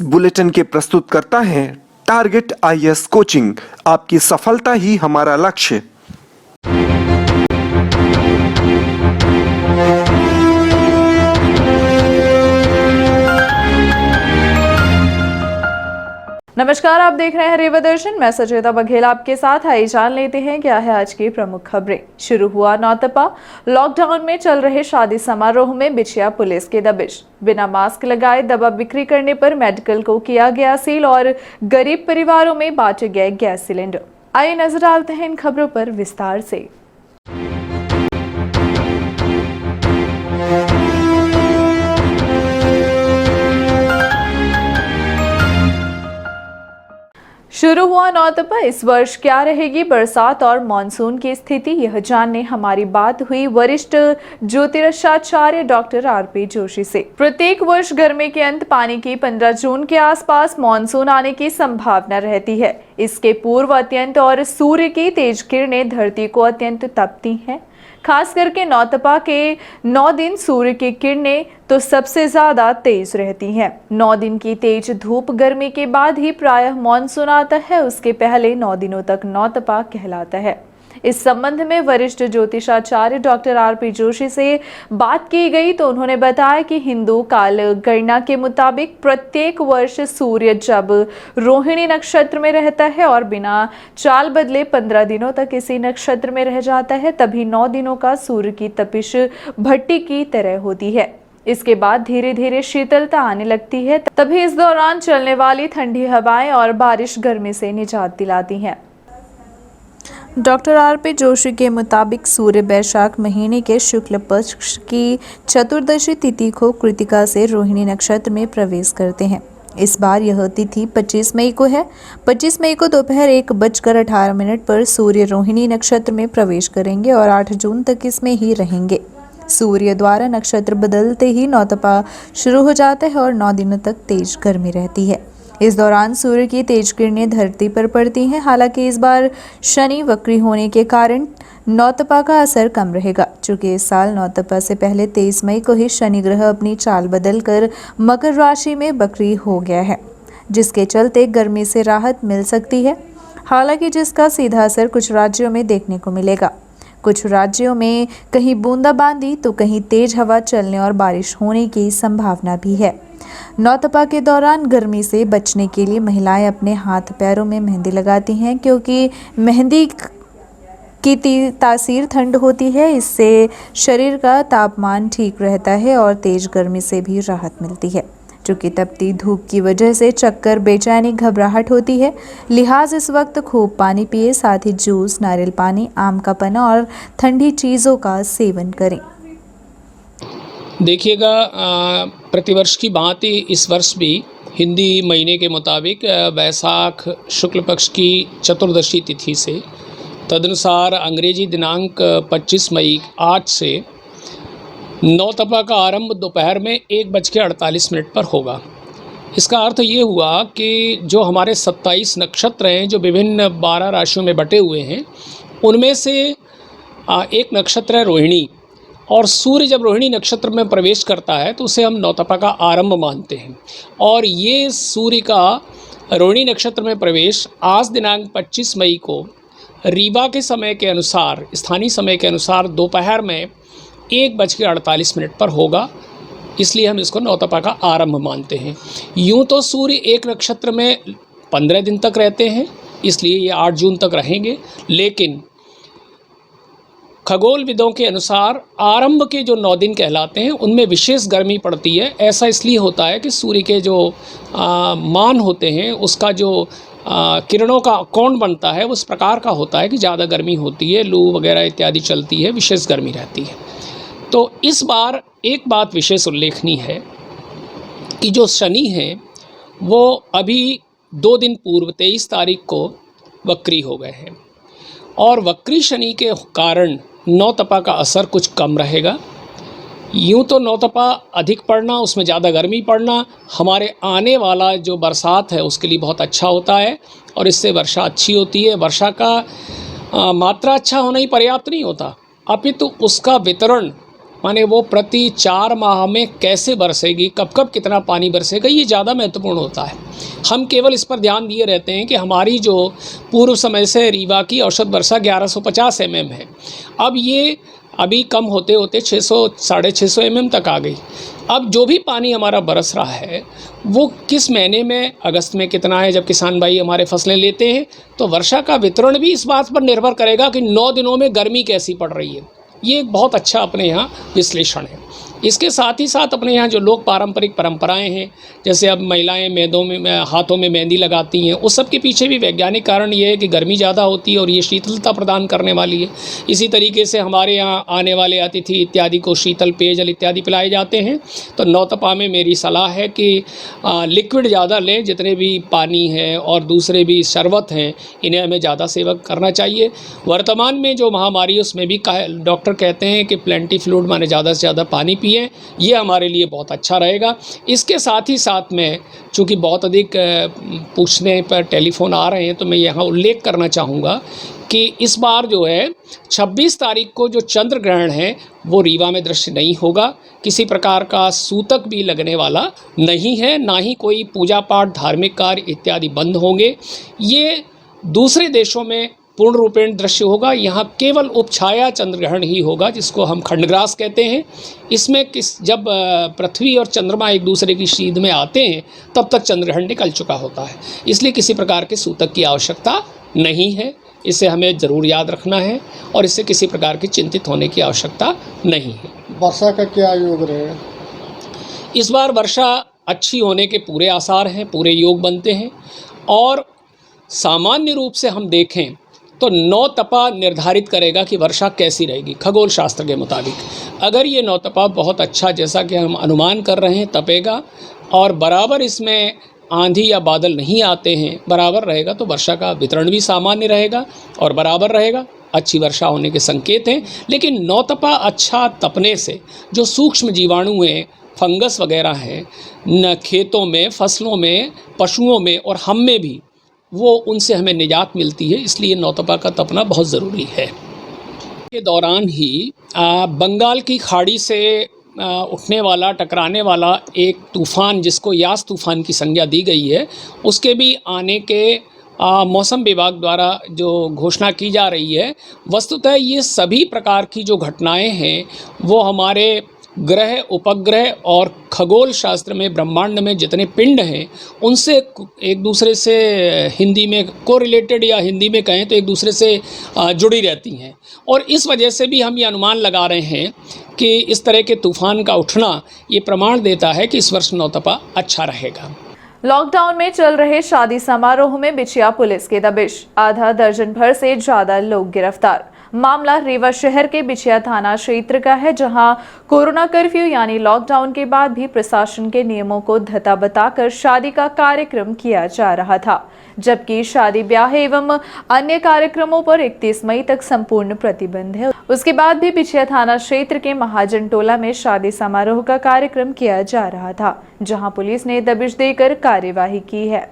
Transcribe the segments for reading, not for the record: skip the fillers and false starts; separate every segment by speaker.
Speaker 1: इस बुलेटिन के प्रस्तुतकर्ता हैं टारगेट आईएएस कोचिंग। आपकी सफलता ही हमारा लक्ष्य।
Speaker 2: नमस्कार, आप देख रहे हैं रेवा दर्शन। मैं सचेता बघेल आपके साथ। आइए जान लेते हैं क्या है आज की प्रमुख खबरें। शुरू हुआ नौतपा। लॉकडाउन में चल रहे शादी समारोह में बिछिया पुलिस की दबिश। बिना मास्क लगाए दवा बिक्री करने पर मेडिकल को किया गया सील और गरीब परिवारों में बांटे गए गैस सिलेंडर। आइए नजर डालते हैं इन खबरों पर विस्तार से। शुरू हुआ नौतपा। इस वर्ष क्या रहेगी बरसात और मानसून की स्थिति, यह जानने हमारी बात हुई वरिष्ठ ज्योतिषाचार्य डॉक्टर आरपी जोशी से। प्रत्येक वर्ष गर्मी के अंत पानी की 15 जून के आसपास मानसून आने की संभावना रहती है। इसके पूर्व अत्यंत और सूर्य की तेज किरणें धरती को अत्यंत तपती हैं। खास करके नौतपा के 9 दिन सूर्य की किरणें तो सबसे ज्यादा तेज रहती हैं। 9 दिन की तेज धूप गर्मी के बाद ही प्रायः मानसून आता है। उसके पहले 9 दिनों तक नौतपा कहलाता है। इस संबंध में वरिष्ठ ज्योतिषाचार्य डॉक्टर आरपी जोशी से बात की गई तो उन्होंने बताया कि हिंदू काल गणना के मुताबिक प्रत्येक वर्ष सूर्य जब रोहिणी नक्षत्र में रहता है और बिना चाल बदले 15 दिनों तक इसी नक्षत्र में रह जाता है, तभी 9 दिनों का सूर्य की तपिश भट्टी की तरह होती है। इसके बाद धीरे धीरे शीतलता आने लगती है, तभी इस दौरान चलने वाली ठंडी हवाएं और बारिश गर्मी से निजात दिलाती हैं। डॉक्टर आरपी जोशी के मुताबिक सूर्य बैशाख महीने के शुक्ल पक्ष की चतुर्दशी तिथि को कृतिका से रोहिणी नक्षत्र में प्रवेश करते हैं। इस बार यह तिथि 25 मई को है। 25 मई को दोपहर 1:18 पर सूर्य रोहिणी नक्षत्र में प्रवेश करेंगे और 8 जून तक इसमें ही रहेंगे। सूर्य द्वारा नक्षत्र बदलते ही नौतपा शुरू हो जाता है और 9 दिनों तक तेज गर्मी रहती है। इस दौरान सूर्य की तेज किरणें धरती पर पड़ती हैं। हालांकि इस बार शनि वक्री होने के कारण नौतपा का असर कम रहेगा। चूंकि इस साल नौतपा से पहले 23 मई को ही शनि ग्रह अपनी चाल बदलकर मकर राशि में वक्री हो गया है, जिसके चलते गर्मी से राहत मिल सकती है। हालांकि जिसका सीधा असर कुछ राज्यों में देखने को मिलेगा। कुछ राज्यों में कहीं बूंदाबांदी तो कहीं तेज हवा चलने और बारिश होने की संभावना भी है। नौतपा के दौरान गर्मी से बचने के लिए महिलाएं अपने हाथ पैरों में मेहंदी लगाती हैं, क्योंकि मेहंदी की तासीर ठंड होती है। इससे शरीर का तापमान ठीक रहता है और तेज गर्मी से भी राहत मिलती है। चूँकि तपती धूप की वजह से चक्कर, बेचैनी, घबराहट होती है, लिहाज इस वक्त खूब पानी पिए, साथ ही जूस, नारियल पानी, आम का पन्ना और ठंडी चीज़ों का सेवन करें।
Speaker 3: देखिएगा, प्रतिवर्ष की भांति इस वर्ष भी हिंदी महीने के मुताबिक वैशाख शुक्ल पक्ष की चतुर्दशी तिथि से, तदनुसार अंग्रेजी दिनांक 25 मई 8 से नौतपा का आरंभ दोपहर में 1:48 पर होगा। इसका अर्थ ये हुआ कि जो हमारे 27 नक्षत्र हैं, जो विभिन्न 12 राशियों में बटे हुए हैं, उनमें से एक नक्षत्र है रोहिणी, और सूर्य जब रोहिणी नक्षत्र में प्रवेश करता है तो उसे हम नौतपा का आरंभ मानते हैं। और ये सूर्य का रोहिणी नक्षत्र में प्रवेश आज दिनांक 25 मई को रीवा के समय के अनुसार, स्थानीय समय के अनुसार दोपहर में 1:48 पर होगा। इसलिए हम इसको नौतपा का आरंभ मानते हैं। यूँ तो सूर्य एक नक्षत्र में 15 दिन तक रहते हैं, इसलिए ये 8 जून तक रहेंगे, लेकिन खगोलविदों के अनुसार आरंभ के जो 9 दिन कहलाते हैं उनमें विशेष गर्मी पड़ती है। ऐसा इसलिए होता है कि सूर्य के जो मान होते हैं, उसका जो किरणों का कोण बनता है उस प्रकार का होता है कि ज़्यादा गर्मी होती है, लू वगैरह इत्यादि चलती है, विशेष गर्मी रहती है। तो इस बार एक बात विशेष उल्लेखनीय है कि जो शनि हैं वो अभी 2 दिन पूर्व 23 तारीख को वक्री हो गए हैं, और वक्री शनि के कारण नौतपा का असर कुछ कम रहेगा। यूँ तो नौतपा अधिक पड़ना, उसमें ज़्यादा गर्मी पड़ना हमारे आने वाला जो बरसात है उसके लिए बहुत अच्छा होता है, और इससे वर्षा अच्छी होती है। वर्षा का मात्रा अच्छा होना ही पर्याप्त नहीं होता, अपितु उसका वितरण माने वो प्रति 4 माह में कैसे बरसेगी, कब कब कितना पानी बरसेगा, ये ज़्यादा महत्वपूर्ण होता है। हम केवल इस पर ध्यान दिए रहते हैं कि हमारी जो पूर्व समय से रीवा की औसत वर्षा 1150 mm है, अब ये अभी कम होते होते 600 साढ़े 600 mm तक आ गई। अब जो भी पानी हमारा बरस रहा है वो किस महीने में, अगस्त में कितना है, जब किसान भाई हमारे फसलें लेते हैं, तो वर्षा का वितरण भी इस बात पर निर्भर करेगा कि 9 दिनों में गर्मी कैसी पड़ रही है। ये एक बहुत अच्छा अपने यहाँ विश्लेषण है। इसके साथ ही साथ अपने यहाँ जो लोक पारंपरिक परंपराएं हैं, जैसे अब महिलाएं हाथों में मेहंदी लगाती हैं, उस सब के पीछे भी वैज्ञानिक कारण ये है कि गर्मी ज़्यादा होती है और ये शीतलता प्रदान करने वाली है। इसी तरीके से हमारे यहाँ आने वाले अतिथि इत्यादि को शीतल पेयजल इत्यादि पिलाए जाते हैं। तो नौतपा में मेरी सलाह है कि लिक्विड ज़्यादा लें, जितने भी पानी है और दूसरे भी शरबत हैं, इन्हें हमें ज़्यादा सेवन करना चाहिए। वर्तमान में जो महामारी है उसमें भी डॉक्टर कहते हैं कि प्लेंटी फ्लूइड माने ज़्यादा से ज़्यादा पानी पिए, ये हमारे लिए बहुत अच्छा रहेगा। इसके साथ ही साथ में चूँकि बहुत अधिक पूछने पर टेलीफोन आ रहे हैं, तो मैं यहाँ उल्लेख करना चाहूँगा कि इस बार जो है 26 तारीख को जो चंद्र ग्रहण है वो रीवा में दृश्य नहीं होगा। किसी प्रकार का सूतक भी लगने वाला नहीं है, ना ही कोई पूजा पाठ धार्मिक कार्य इत्यादि बंद होंगे। ये दूसरे देशों में पूर्ण रूपेण दृश्य होगा, यहाँ केवल उपछाया चंद्र ग्रहण ही होगा, जिसको हम खंडग्रास कहते हैं। इसमें जब पृथ्वी और चंद्रमा एक दूसरे की सीध में आते हैं तब तक चंद्र ग्रहण निकल चुका होता है, इसलिए किसी प्रकार के सूतक की आवश्यकता नहीं है। इसे हमें ज़रूर याद रखना है और इससे किसी प्रकार की चिंतित होने की आवश्यकता नहीं है।
Speaker 4: वर्षा का क्या योग रहेगा?
Speaker 3: इस बार वर्षा अच्छी होने के पूरे आसार हैं, पूरे योग बनते हैं। और सामान्य रूप से हम देखें तो नौतपा निर्धारित करेगा कि वर्षा कैसी रहेगी खगोल शास्त्र के मुताबिक। अगर ये नौतपा बहुत अच्छा, जैसा कि हम अनुमान कर रहे हैं, तपेगा और बराबर इसमें आंधी या बादल नहीं आते हैं, बराबर रहेगा, तो वर्षा का वितरण भी सामान्य रहेगा और बराबर रहेगा, अच्छी वर्षा होने के संकेत हैं। लेकिन नौतपा अच्छा तपने से जो सूक्ष्म जीवाणु हैं, फंगस वगैरह हैं, न खेतों में, फसलों में, पशुओं में और हम में भी, वो उनसे हमें निजात मिलती है। इसलिए नौतपा का तपना बहुत ज़रूरी है। के दौरान ही बंगाल की खाड़ी से उठने वाला, टकराने वाला एक तूफ़ान, जिसको यास तूफ़ान की संज्ञा दी गई है, उसके भी आने के मौसम विभाग द्वारा जो घोषणा की जा रही है। वस्तुतः ये सभी प्रकार की जो घटनाएं हैं वो हमारे ग्रह, उपग्रह और खगोल शास्त्र में, ब्रह्मांड में जितने पिंड हैं उनसे एक दूसरे से हिंदी में कोरिलेटेड, या हिंदी में कहें तो एक दूसरे से जुड़ी रहती हैं। और इस वजह से भी हम ये अनुमान लगा रहे हैं कि इस तरह के तूफ़ान का उठना ये प्रमाण देता है कि इस वर्ष नौतपा अच्छा रहेगा।
Speaker 2: लॉकडाउन में चल रहे शादी समारोह में बिछिया पुलिस की दबिश, आधा दर्जन भर से ज्यादा लोग गिरफ्तार। मामला रीवा शहर के बिछिया थाना क्षेत्र का है, जहां कोरोना कर्फ्यू यानी लॉकडाउन के बाद भी प्रशासन के नियमों को धता बताकर शादी का कार्यक्रम किया जा रहा था, जबकि शादी ब्याह एवं अन्य कार्यक्रमों पर 31 मई तक संपूर्ण प्रतिबंध है। उसके बाद भी बिछिया थाना क्षेत्र के महाजन टोला में शादी समारोह का कार्यक्रम किया जा रहा था, जहां पुलिस ने दबिश देकर कार्यवाही की है।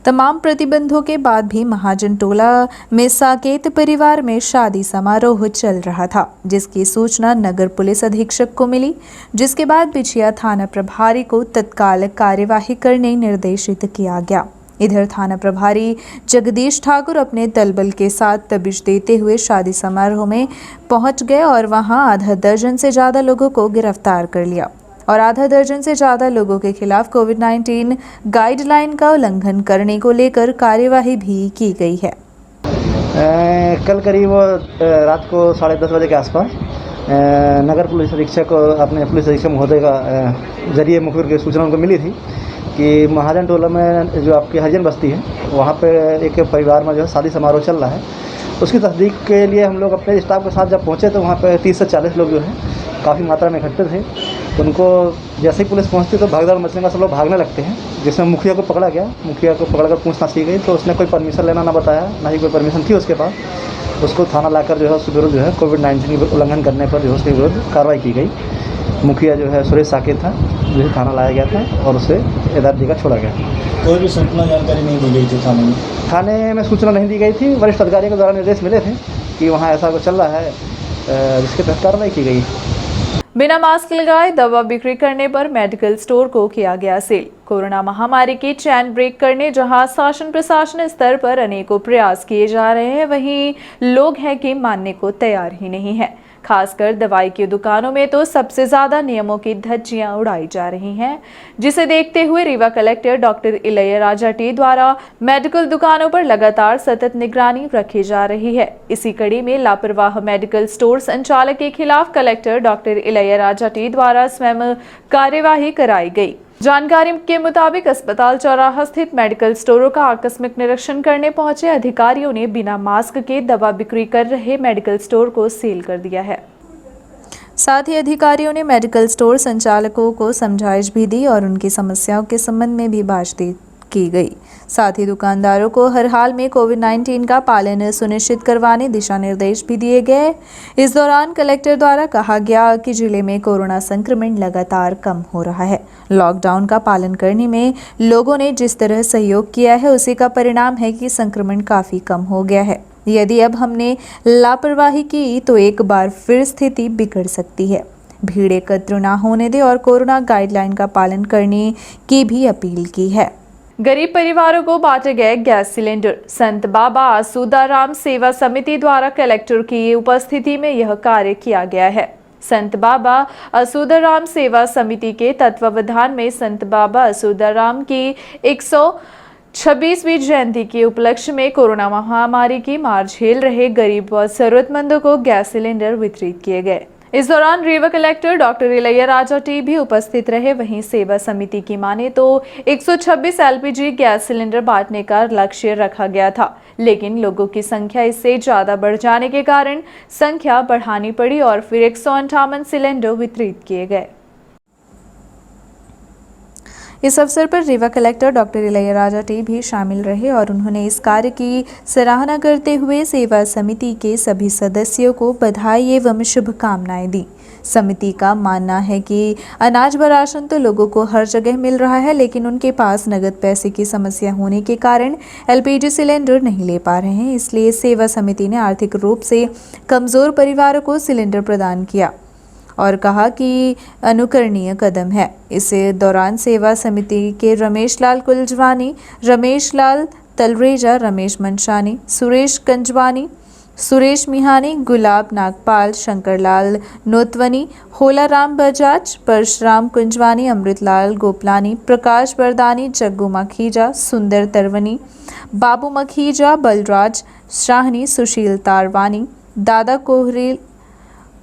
Speaker 2: तमाम प्रतिबंधों के बाद भी महाजन टोला में साकेत परिवार में शादी समारोह चल रहा था, जिसकी सूचना नगर पुलिस अधीक्षक को मिली, जिसके बाद बिछिया थाना प्रभारी को तत्काल कार्यवाही करने निर्देशित किया गया। इधर थाना प्रभारी जगदीश ठाकुर अपने दलबल के साथ दबिश देते हुए शादी समारोह में पहुंच गए और वहां आधा दर्जन से ज़्यादा लोगों को गिरफ्तार कर लिया और आधा दर्जन से ज़्यादा लोगों के खिलाफ कोविड-19 गाइडलाइन का उल्लंघन करने को लेकर कार्यवाही भी की गई है।
Speaker 5: कल करीब रात को 10:30 बजे के आसपास नगर पुलिस अधीक्षक अपने पुलिस अधीक्षक महोदय का जरिए मुखबिर की सूचना उनको मिली थी कि महाजन टोला में जो आपकी हरिजन बस्ती है वहाँ पे एक परिवार में जो है शादी समारोह चल रहा है। उसकी तस्दीक के लिए हम लोग अपने स्टाफ के साथ जब पहुँचे तो वहाँ पे 30 से 40 लोग जो हैं काफ़ी मात्रा में इकट्ठे थे। तो उनको जैसे ही पुलिस पहुँचती तो भागदौड़ मचने का सब लोग भागने लगते हैं, जिसमें मुखिया को पकड़ा गया। मुखिया को पकड़कर पूछताछ की गई तो उसने कोई परमिशन लेना ना बताया, ना ही कोई परमिशन थी उसके पास। उसको थाना लाकर जो है उसके विरुद्ध जो है कोविड-19 उल्लंघन करने पर जो है उसके विरुद्ध कार्रवाई की गई। मुखिया जो है सुरेश साकेत था, जो थाना लाया गया था और उसे एदार देकर छोड़ा गया।
Speaker 4: कोई भी सूचना जानकारी नहीं दी गई थी थाने में?
Speaker 5: थाने में सूचना नहीं दी गई थी। वरिष्ठ अधिकारियों के द्वारा निर्देश मिले थे कि वहाँ ऐसा कुछ चल रहा है, जिसके तहत कार्रवाई की गई।
Speaker 2: बिना मास्क लगाए दवा बिक्री करने पर मेडिकल स्टोर को किया गया सील। कोरोना महामारी की चैन ब्रेक करने जहां शासन प्रशासन स्तर पर अनेकों प्रयास किए जा रहे हैं, वहीं लोग हैं कि मानने को तैयार ही नहीं है। खासकर दवाई की दुकानों में तो सबसे ज्यादा नियमों की धज्जियां उड़ाई जा रही हैं, जिसे देखते हुए Rewa collector doctor Ilaiyaraaja T द्वारा मेडिकल दुकानों पर लगातार सतत निगरानी रखी जा रही है। इसी कड़ी में लापरवाह मेडिकल स्टोर संचालक के खिलाफ कलेक्टर डॉक्टर इलैयाराजा टी द्वारा स्वयं कार्यवाही कराई गई। जानकारी के मुताबिक अस्पताल चौराहा स्थित मेडिकल स्टोरों का आकस्मिक निरीक्षण करने पहुंचे अधिकारियों ने बिना मास्क के दवा बिक्री कर रहे मेडिकल स्टोर को सील कर दिया है। साथ ही अधिकारियों ने मेडिकल स्टोर संचालकों को समझाइश भी दी और उनकी समस्याओं के संबंध में भी बातचीत की गई। साथ ही दुकानदारों को हर हाल में कोविड-19 का पालन सुनिश्चित करवाने दिशा निर्देश भी दिए गए। इस दौरान कलेक्टर द्वारा कहा गया कि जिले में कोरोना संक्रमण लगातार कम हो रहा है। लॉकडाउन का पालन करने में लोगों ने जिस तरह सहयोग किया है, उसी का परिणाम है कि संक्रमण काफी कम हो गया है। यदि अब हमने लापरवाही की तो एक बार फिर स्थिति बिगड़ सकती है। भीड़ एकत्र न होने दे और कोरोना गाइडलाइन का पालन करने की भी अपील की है। गरीब परिवारों को बांटे गए गैस सिलेंडर। संत बाबा आसूदाराम सेवा समिति द्वारा कलेक्टर की उपस्थिति में यह कार्य किया गया है। संत बाबा आसूदाराम सेवा समिति के तत्वावधान में संत बाबा आसूदाराम की 126वीं जयंती के उपलक्ष्य में कोरोना महामारी की मार झेल रहे गरीब व जरूरतमंदों को गैस सिलेंडर वितरित किए गए। इस दौरान Rewa collector doctor Ilaiyaraaja T भी उपस्थित रहे। वहीं सेवा समिति की माने तो 126 एलपीजी गैस सिलेंडर बांटने का लक्ष्य रखा गया था, लेकिन लोगों की संख्या इससे ज्यादा बढ़ जाने के कारण संख्या बढ़ानी पड़ी और फिर 158 सिलेंडर वितरित किए गए। इस अवसर पर Rewa collector doctor Ilaiyaraaja T भी शामिल रहे और उन्होंने इस कार्य की सराहना करते हुए सेवा समिति के सभी सदस्यों को बधाई एवं शुभकामनाएं दी। समिति का मानना है कि अनाज व राशन तो लोगों को हर जगह मिल रहा है, लेकिन उनके पास नगद पैसे की समस्या होने के कारण एलपीजी सिलेंडर नहीं ले पा रहे हैं। इसलिए सेवा समिति ने आर्थिक रूप से कमजोर परिवारों को सिलेंडर प्रदान किया और कहा कि अनुकरणीय कदम है। इस दौरान सेवा समिति के रमेश लाल कुलजवानी, रमेश लाल तलरेजा, रमेश मनशानी, सुरेश कंजवानी, सुरेश मिहानी, गुलाब नागपाल, शंकरलाल नोतवनी, होलाराम बजाज, परशुराम कुंजवानी, अमृतलाल गोपलानी, प्रकाश बरदानी, जग्गू मखीजा, सुंदर तरवनी, बाबू मखीजा, बलराज शाहनी, सुशील तारवानी, दादा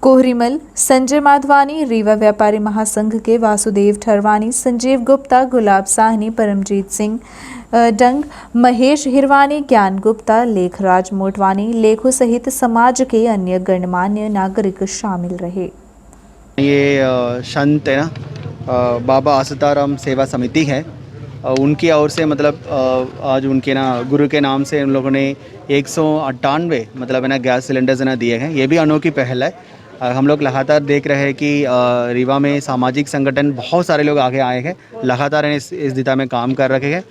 Speaker 2: कोहरीमल, संजय माधवानी, रीवा व्यापारी महासंघ के वासुदेव ठरवानी, संजीव गुप्ता, गुलाब साहनी, परमजीत सिंह डंग, महेश हिरवानी, ज्ञान गुप्ता, लेखराज मोटवानी, लेखो सहित समाज के अन्य गणमान्य नागरिक शामिल रहे।
Speaker 6: ये संत है ना, बाबा आसूदाराम सेवा समिति है, उनकी ओर से मतलब आज उनके ना गुरु के नाम से उन लोगों ने 198 मतलब है ना गैस सिलेंडर्स ना दिए हैं। ये भी अनोखी पहल है। हम लोग लगातार देख रहे हैं कि रीवा में सामाजिक संगठन बहुत सारे लोग आगे आए हैं, लगातार इस दिशा में काम कर रहे हैं।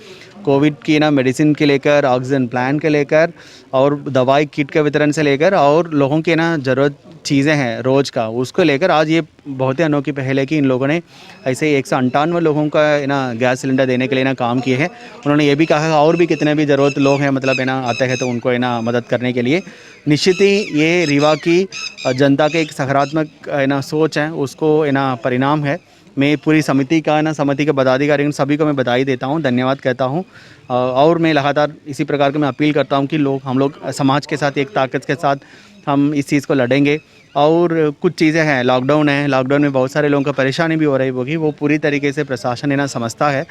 Speaker 6: कोविड की ना मेडिसिन के लेकर, ऑक्सीजन प्लान के लेकर और दवाई किट के वितरण से लेकर और लोगों के ना ज़रूरत चीज़ें हैं रोज़ का, उसको लेकर आज ये बहुत ही अनोखी पहल है कि इन लोगों ने ऐसे 198 लोगों का ना गैस सिलेंडर देने के लिए ना काम किए हैं। उन्होंने ये भी कहा और भी कितने भी ज़रूरत लोग हैं मतलब है ना आते हैं तो उनको है ना मदद करने के लिए। निश्चित ही ये रीवा की जनता के एक सकारात्मक है ना सोच है, उसको है ना परिणाम है। मैं पूरी समिति का ना समिति के पदाधिकारियों सभी को मैं बधाई देता हूँ, धन्यवाद कहता हूँ। और मैं लगातार इसी प्रकार के मैं अपील करता हूँ कि हम लोग समाज के साथ एक ताकत के साथ हम इस चीज़ को लड़ेंगे। और कुछ चीज़ें हैं, लॉकडाउन है, लॉकडाउन में बहुत सारे लोगों को परेशानी भी हो रही होगी, वो पूरी तरीके से प्रशासन है ना समझता है।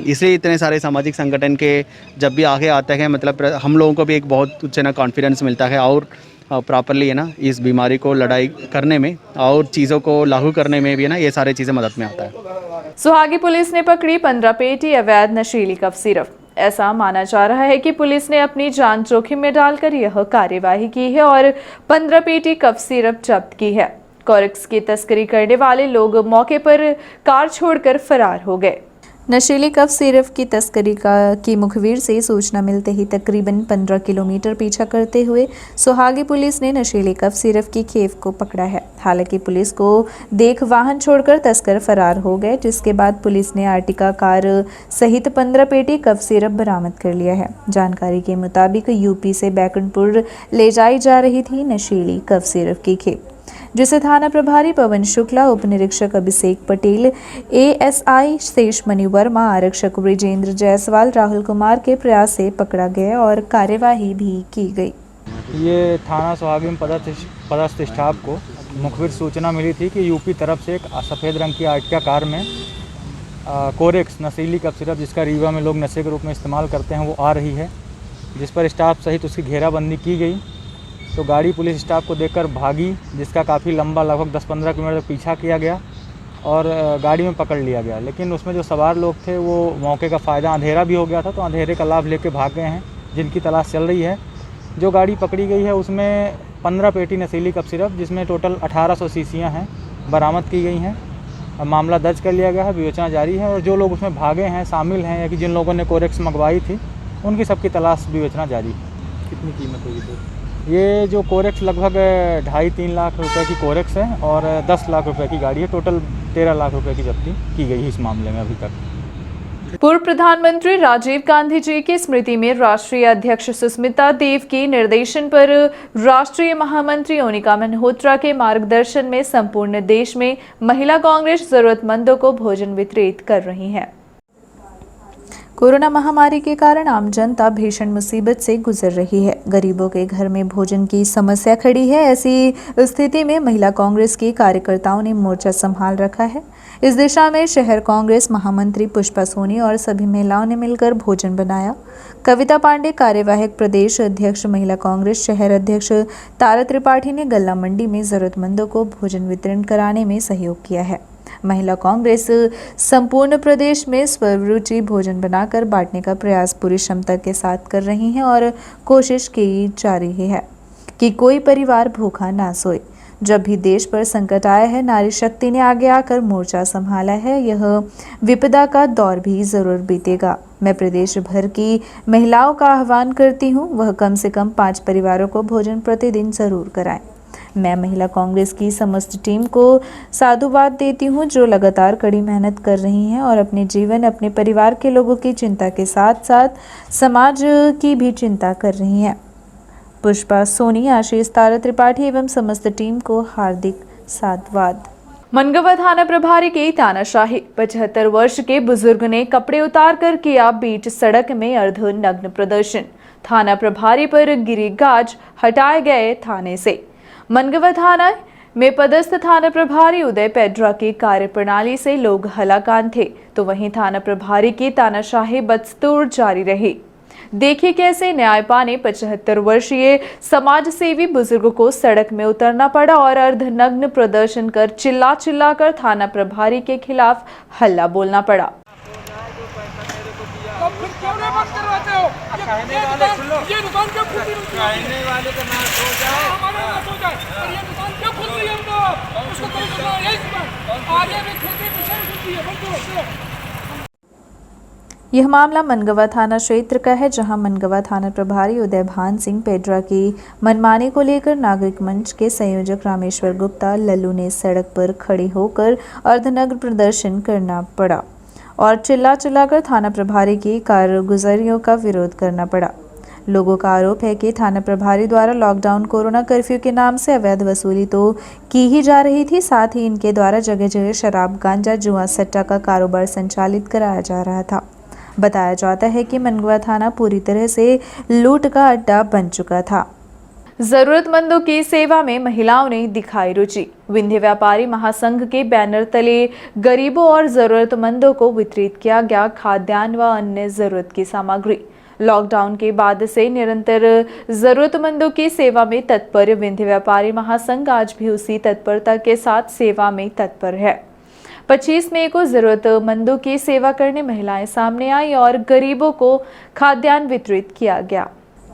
Speaker 6: इसलिए इतने सारे सामाजिक संगठन के जब भी आगे आते हैं मतलब हम लोगों को भी एक बहुत कुछ है ना कॉन्फिडेंस मिलता है और प्रॉपरली है ना इस बीमारी को लड़ाई करने में और चीज़ों को लागू करने में भी है ना ये सारी चीज़ें मदद में आता है।
Speaker 2: सुहागी पुलिस ने पकड़ी 15 पेटी अवैध नशीली कफ सिरप। ऐसा माना जा रहा है कि पुलिस ने अपनी जान जोखिम में डालकर यह कार्यवाही की है और 15 पेटी कफ सिरप जब्त की है। कोरेक्स की तस्करी करने वाले लोग मौके पर कार छोड़कर फरार हो गए। नशीली कफ सिरप की तस्करी की मुखबिर से सूचना मिलते ही तकरीबन 15 किलोमीटर पीछा करते हुए सुहागी पुलिस ने नशीली कफ सिरप की खेप को पकड़ा है। हालांकि पुलिस को देख वाहन छोड़कर तस्कर फरार हो गए, जिसके बाद पुलिस ने आर्टिका कार सहित 15 पेटी कफ सिरप बरामद कर लिया है। जानकारी के मुताबिक यूपी से बैकुंठपुर ले जाई जा रही थी नशीली कफ सिरप की खेप, जिसे थाना प्रभारी पवन शुक्ला, उप निरीक्षक अभिषेक पटेल, एएसआई शेष मणि वर्मा, आरक्षक ब्रिजेंद्र जायसवाल, राहुल कुमार के प्रयास से पकड़ा गया और कार्यवाही भी की गई।
Speaker 7: ये थाना सुहागी में पदस्थ स्टाफ को मुखबिर सूचना मिली थी कि यूपी तरफ से एक सफ़ेद रंग की आर्टिका कार में कोरेक्स नशीली कफ सिरप, जिसका रीवा में लोग नशे के रूप में इस्तेमाल करते हैं, वो आ रही है, जिस पर स्टाफ सहित उसकी घेराबंदी की गई। तो गाड़ी पुलिस स्टाफ को देखकर भागी, जिसका काफ़ी लंबा लगभग 10-15 किलोमीटर तक पीछा किया गया और गाड़ी में पकड़ लिया गया। लेकिन उसमें जो सवार लोग थे वो मौके का फ़ायदा, अंधेरा भी हो गया था तो अंधेरे का लाभ लेके भाग गए हैं, जिनकी तलाश चल रही है। जो गाड़ी पकड़ी गई है उसमें 15 पेटी नशीली कफ सिरप, जिसमें टोटल 1800 शीशियाँ हैं, बरामद की गई हैं। मामला दर्ज कर लिया गया है, विवेचना जारी है और जो लोग उसमें भागे हैं, शामिल हैं या कि जिन लोगों ने कोरेक्स मंगवाई थी, उनकी सबकी तलाश विवेचना जारी है।
Speaker 4: कितनी कीमत होगी तो?
Speaker 7: ये जो कोरेक्स लगभग 2.5-3 लाख रुपए की कोरेक्स है और 10 लाख रुपए की गाड़ी है। टोटल 13 लाख रुपए की जब्ती की गई है इस मामले में अभी तक।
Speaker 2: पूर्व प्रधानमंत्री राजीव गांधी जी की स्मृति में राष्ट्रीय अध्यक्ष सुष्मिता देव के निर्देशन पर राष्ट्रीय महामंत्री ओनिका मल्होत्रा के मार्गदर्शन में संपूर्ण देश में महिला कांग्रेस जरूरतमंदों को भोजन वितरित कर रही है। कोरोना महामारी के कारण आम जनता भीषण मुसीबत से गुजर रही है। गरीबों के घर में भोजन की समस्या खड़ी है। ऐसी स्थिति में महिला कांग्रेस की कार्यकर्ताओं ने मोर्चा संभाल रखा है। इस दिशा में शहर कांग्रेस महामंत्री पुष्पा सोनी और सभी महिलाओं ने मिलकर भोजन बनाया। कविता पांडे, कार्यवाहक प्रदेश अध्यक्ष महिला कांग्रेस शहर अध्यक्ष तारा त्रिपाठी ने गल्ला मंडी में जरूरतमंदों को भोजन वितरण कराने में सहयोग किया है। महिला कांग्रेस संपूर्ण प्रदेश में स्वरुचि भोजन बनाकर बांटने का प्रयास पूरी क्षमता के साथ कर रही हैं और कोशिश की जा रही है कि कोई परिवार भूखा ना सोए। जब भी देश पर संकट आया है, नारी शक्ति ने आगे आकर मोर्चा संभाला है। यह विपदा का दौर भी जरूर बीतेगा। मैं प्रदेश भर की महिलाओं का आह्वान करती हूँ, वह कम से कम 5 परिवारों को भोजन प्रतिदिन जरूर कराएं। मैं महिला कांग्रेस की समस्त टीम को साधुवाद देती हूं, जो लगातार कड़ी मेहनत कर रही हैं और अपने जीवन, अपने परिवार के लोगों की चिंता के साथ साथ समाज की भी चिंता कर रही हैं। पुष्पा सोनी, आशीष, तारा त्रिपाठी एवं समस्त टीम को हार्दिक साधुवाद। मनगवा थाना प्रभारी की तानाशाही। 75 वर्ष के बुजुर्ग ने कपड़े उतार कर किया बीच सड़क में अर्धनग्न प्रदर्शन। थाना प्रभारी पर गिरी गाज, हटाए गए थाने से। मनगवा थाना में पदस्थ थाना प्रभारी उदय पेड्रा की कार्यप्रणाली से लोग हलाकान थे, तो वहीं थाना प्रभारी की तानाशाही बदस्तूर जारी रही। देखिए कैसे न्याय पाने 75 वर्षीय समाज सेवी बुजुर्ग को सड़क में उतरना पड़ा और अर्धनग्न प्रदर्शन कर चिल्ला कर थाना प्रभारी के खिलाफ हल्ला बोलना पड़ा।
Speaker 8: ये दुकान क्यों खुली कहने वाले का नाम हो जाए, हमारा नाम हो जाए, और ये दुकान क्यों खुल रही है? तो उसको कोई करना है, यही दुकान आगे भी खुलती पीछे भी खुलती है, बंद करो।
Speaker 2: यह मामला मनगवा थाना क्षेत्र का है, जहां मनगवा थाना प्रभारी उदय भान सिंह पेड्रा की मनमानी को लेकर नागरिक मंच के संयोजक रामेश्वर गुप्ता लल्लू ने सड़क पर खड़े होकर अर्धनग्न प्रदर्शन करना पड़ा और चिल्ला कर थाना प्रभारी की कारगुजारियों का विरोध करना पड़ा। लोगों का आरोप है कि थाना प्रभारी द्वारा लॉकडाउन, कोरोना कर्फ्यू के नाम से अवैध वसूली तो की ही जा रही थी, साथ ही इनके द्वारा जगह जगह शराब, गांजा, जुआ, सट्टा का कारोबार संचालित कराया जा रहा था। बताया जाता है कि मनगवा थाना पूरी तरह से लूट का अड्डा बन चुका था। जरूरतमंदों की सेवा में महिलाओं ने दिखाई रुचि। विंध्य व्यापारी महासंघ के बैनर तले गरीबों और जरूरतमंदों को वितरित किया गया खाद्यान्न व अन्य जरूरत की सामग्री। लॉकडाउन के बाद से निरंतर जरूरतमंदों की सेवा में तत्पर विंध्य व्यापारी महासंघ आज भी उसी तत्परता के साथ सेवा में तत्पर है। 25 मई को जरूरतमंदों की सेवा करने महिलाएं सामने आई और गरीबों को खाद्यान्न वितरित किया गया।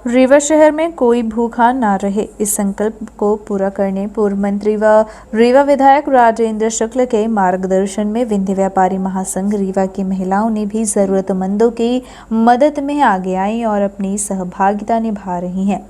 Speaker 2: रीवा शहर में कोई भूखा ना रहे, इस संकल्प को पूरा करने पूर्व मंत्री व रीवा विधायक राजेंद्र शुक्ल के मार्गदर्शन में विंध्य व्यापारी महासंघ रीवा की महिलाओं ने भी जरूरतमंदों की मदद में आगे आई और अपनी सहभागिता निभा रही हैं।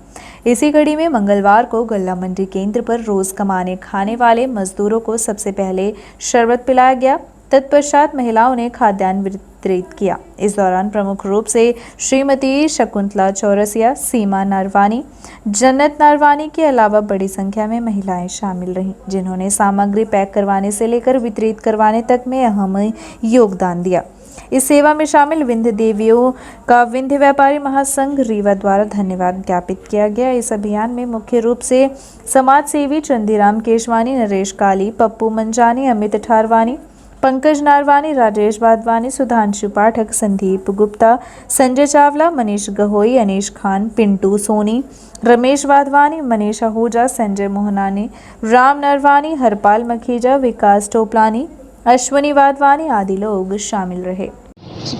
Speaker 2: इसी कड़ी में मंगलवार को गल्ला मंडी केंद्र पर रोज कमाने खाने वाले मजदूरों को सबसे पहले शरबत पिलाया गया। तत्पश्चात महिलाओं ने खाद्यान्न वितरित किया। इस दौरान प्रमुख रूप से श्रीमती शकुंतला चौरसिया, सीमा नरवानी, जन्नत नरवानी के अलावा बड़ी संख्या में महिलाएं शामिल रहीं, जिन्होंने सामग्री पैक करवाने से लेकर वितरित करवाने तक में अहम योगदान दिया। इस सेवा में शामिल विंध्य देवियों का विंध्य व्यापारी महासंघ रीवा द्वारा धन्यवाद ज्ञापित किया गया। इस अभियान में मुख्य रूप से समाज सेवी चंदीराम केशवानी, नरेश काली, पप्पू मंजानी, अमित ठारवानी, पंकज नारवानी, राजेश वाधवानी, सुधांशु पाठक, संदीप गुप्ता, संजय चावला, मनीष गहोई, अनीश खान, पिंटू सोनी, रमेश वाधवानी, मनीष आहूजा, संजय मोहनानी, राम नरवानी, हरपाल मखीजा, विकास टोपलानी, अश्वनी वाधवानी आदि लोग शामिल रहे।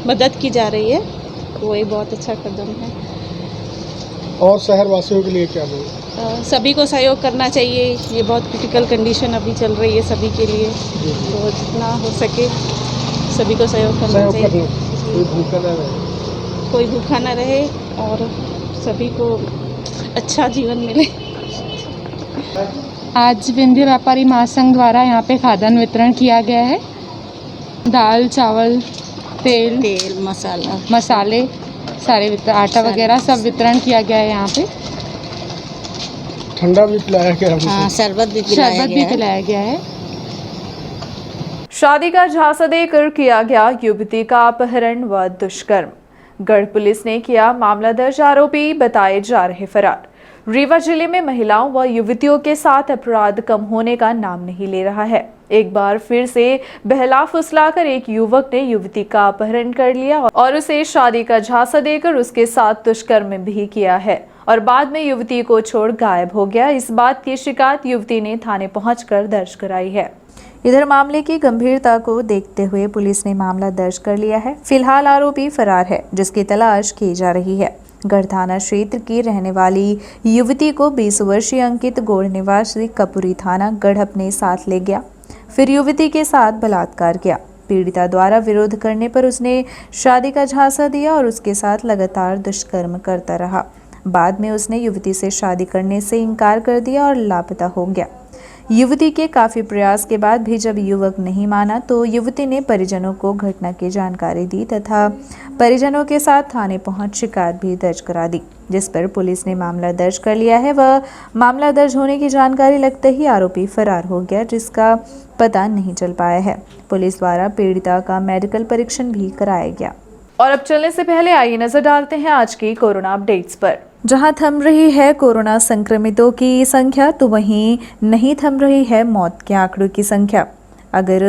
Speaker 9: मदद की जा रही है, वो एक बहुत अच्छा कदम है।
Speaker 4: और शहर वासियों के लिए क्या बोल?
Speaker 9: सभी को सहयोग करना चाहिए, ये बहुत क्रिटिकल कंडीशन अभी चल रही है सभी के लिए, तो जितना हो सके सभी को सहयोग करना चाहिए। कोई भूखा ना रहे और सभी को अच्छा जीवन मिले।
Speaker 10: आज विंध्य व्यापारी महासंघ द्वारा यहाँ पे खाद्यान्न वितरण किया गया है। दाल, चावल, तेल, मसाले सारे आटा वगैरह सब वितरण किया गया है। यहाँ पे
Speaker 4: ठंडा भी पिलाया गया,
Speaker 9: हाँ, शरबत भी
Speaker 10: पिलाया गया है।
Speaker 2: शादी का झांसा देकर किया गया युवती का अपहरण व दुष्कर्म। गढ़ पुलिस ने किया मामला दर्ज, आरोपी बताए जा रहे फरार। रीवा जिले में महिलाओं व युवतियों के साथ अपराध कम होने का नाम नहीं ले रहा है। एक बार फिर से बहला फुसलाकर एक युवक ने युवती का अपहरण कर लिया और उसे शादी का झांसा देकर उसके साथ दुष्कर्म भी किया है और बाद में युवती को छोड़ गायब हो गया। इस बात की शिकायत युवती ने थाने पहुंचकर दर्ज कराई है। इधर मामले की गंभीरता को देखते हुए पुलिस ने मामला दर्ज कर लिया है। फिलहाल आरोपी फरार है, जिसकी तलाश की जा रही है। गढ़ थाना क्षेत्र की रहने वाली युवती को 20 वर्षीय अंकित गोड़ निवासी कपूरी थाना गढ़ अपने साथ ले गया, फिर युवती के साथ बलात्कार किया। पीड़िता द्वारा विरोध करने पर उसने शादी का झांसा दिया और उसके साथ लगातार दुष्कर्म करता रहा। बाद में उसने युवती से शादी करने से इनकार कर दिया और लापता हो गया। युवती के काफी प्रयास के बाद भी जब युवक नहीं माना तो युवती ने परिजनों को घटना की जानकारी दी तथा परिजनों के साथ थाने पहुंच शिकायत भी दर्ज करा दी, जिस पर पुलिस ने मामला दर्ज कर लिया है। वह मामला दर्ज होने की जानकारी लगते ही आरोपी फरार हो गया, जिसका पता नहीं चल पाया है। पुलिस द्वारा पीड़िता का मेडिकल परीक्षण भी कराया गया। और अब चलने से पहले आइए नजर डालते हैं आज की कोरोना अपडेट्स पर। जहां थम रही है कोरोना संक्रमितों की संख्या, तो वहीं नहीं थम रही है मौत के आंकड़ों की संख्या। अगर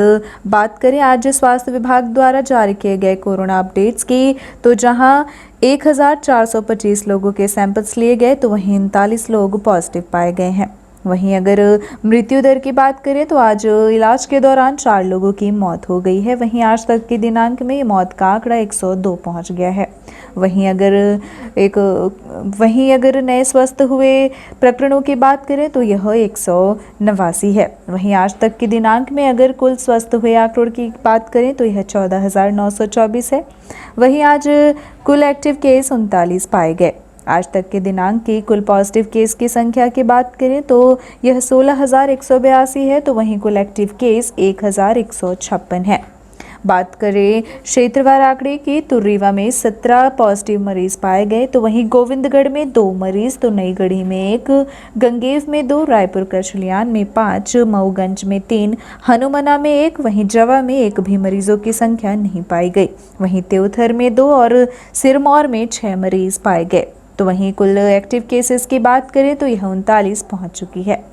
Speaker 2: बात करें आज स्वास्थ्य विभाग द्वारा जारी किए गए कोरोना अपडेट्स की, तो जहां 1425 लोगों के सैंपल्स लिए गए तो वहीं 39 लोग पॉजिटिव पाए गए हैं। वहीं अगर मृत्यु दर की बात करें तो आज इलाज के दौरान 4 लोगों की मौत हो गई है। वहीं आज तक के दिनांक में मौत का आंकड़ा 102 पहुंच गया है। वहीं अगर नए स्वस्थ हुए प्रकरणों की बात करें तो यह 189 है। वहीं आज तक के दिनांक में अगर कुल स्वस्थ हुए आंकड़ों की बात करें तो यह 14,924 है। वहीं आज कुल एक्टिव केस 39 पाए गए। आज तक के दिनांक की कुल पॉजिटिव केस की संख्या की बात करें तो यह 16,182 है, तो वहीं कुल एक्टिव केस 1,156 है। बात करें क्षेत्रवार आंकड़े की तो रीवा में 17 पॉजिटिव मरीज पाए गए, तो वहीं गोविंदगढ़ में 2 मरीज, तो नई गढ़ी में 1, गंगेव में 2, रायपुर कचलियान में 5, मऊगंज में 3, हनुमना में 1, वहीं जवा में 1 भी मरीजों की संख्या नहीं पाई गई। वहीं त्योथर में 2 और सिरमौर में 6 मरीज पाए गए। तो वहीं कुल एक्टिव केसेस की बात करें तो यह 39 पहुंच चुकी है।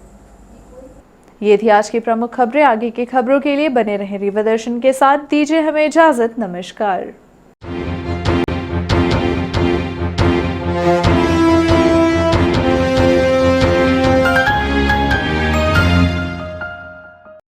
Speaker 2: ये थी आज की प्रमुख खबरें। आगे की खबरों के लिए बने रहें रीवा दर्शन के साथ। दीजिए हमें इजाजत। नमस्कार।